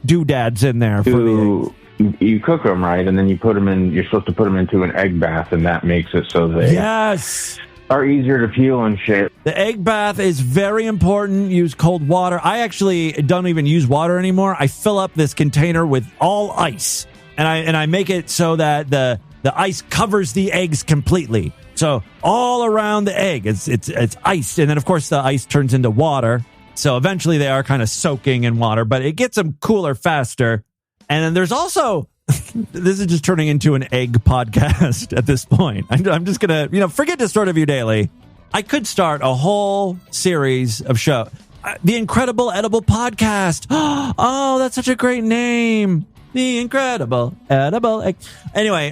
A: doodads in there for the eggs.
K: You cook them, right? And then you put them in... You're supposed to put them into an egg bath, and that makes it so they...
A: Yes!
K: Are easier to peel and shit.
A: The egg bath is very important. Use cold water. I actually don't even use water anymore. I fill up this container with all ice, and I make it so that the ice covers the eggs completely. So all around the egg, it's iced, and then of course the ice turns into water. So eventually they are kind of soaking in water, but it gets them cooler faster. And then there's also... This is just turning into an egg podcast at this point. I'm just going to, forget Distortive You Daily. I could start a whole series of show. The Incredible Edible Podcast. Oh, that's such a great name. The Incredible Edible Egg. Anyway,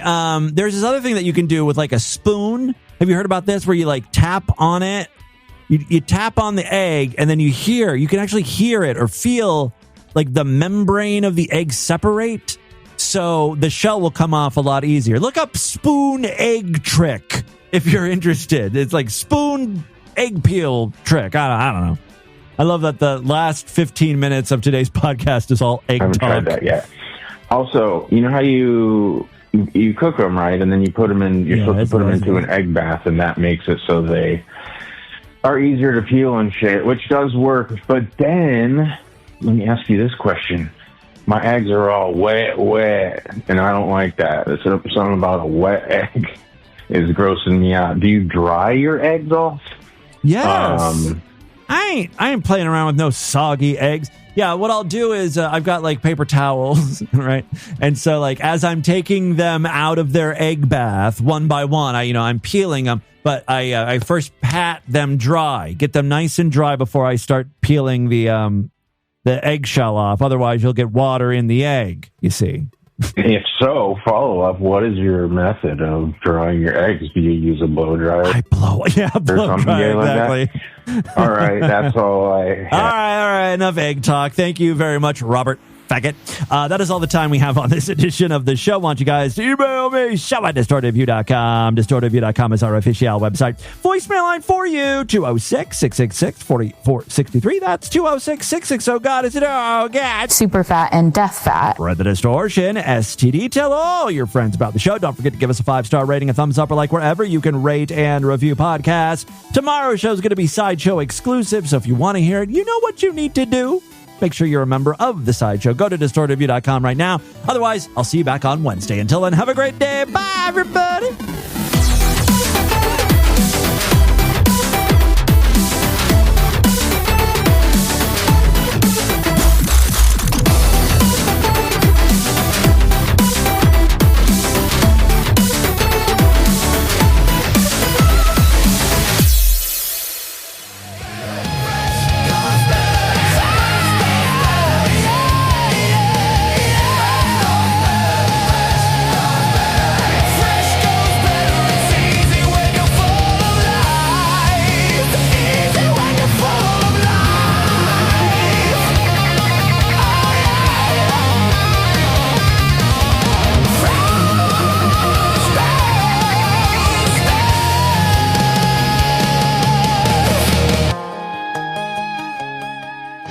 A: there's this other thing that you can do with like a spoon. Have you heard about this? Where you like tap on it. You tap on the egg and then you can actually hear it or feel like the membrane of the egg separate. So the shell will come off a lot easier. Look up spoon egg trick if you're interested. It's like spoon egg peel trick. I don't know. I love that the last 15 minutes of today's podcast is all egg talk.
K: I haven't tried that yet. Also, you know how you cook them, right? And then you put them in, you're supposed to put them into an egg bath, and that makes it so they are easier to peel and shit, which does work. But then, let me ask you this question. My eggs are all wet, and I don't like that. It's something about a wet egg is grossing me out. Do you dry your eggs off?
A: Yes. I ain't playing around with no soggy eggs. Yeah, what I'll do is I've got like paper towels, right? And so like as I'm taking them out of their egg bath one by one, I'm peeling them, but I first pat them dry, get them nice and dry before I start peeling the eggshell off. Otherwise, you'll get water in the egg, you see.
K: If so, follow up. What is your method of drying your eggs? Do you use a blow dryer?
A: I blow dryer, exactly.
K: Like all right, that's all I have.
A: All right. Enough egg talk. Thank you very much, Robert Faggot. That is all the time we have on this edition of the show. I want you guys to email me, show@distortedview.com. Distortedview.com is our official website. Voicemail line for you, 206-666-4463. That's 206-660. God, is it? Oh, God.
C: Super fat and death fat.
A: Spread the distortion. STD. Tell all your friends about the show. Don't forget to give us a 5-star rating, a thumbs up, or like wherever you can rate and review podcasts. Tomorrow's show is going to be Sideshow exclusive, so if you want to hear it, you know what you need to do. Make sure you're a member of the Sideshow. Go to distortedview.com right now. Otherwise, I'll see you back on Wednesday. Until then, have a great day. Bye, everybody.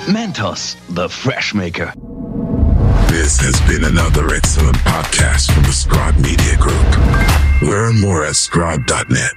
L: Mentos, the fresh maker.
M: This has been another excellent podcast from the Scribe Media Group. Learn more at scribe.net.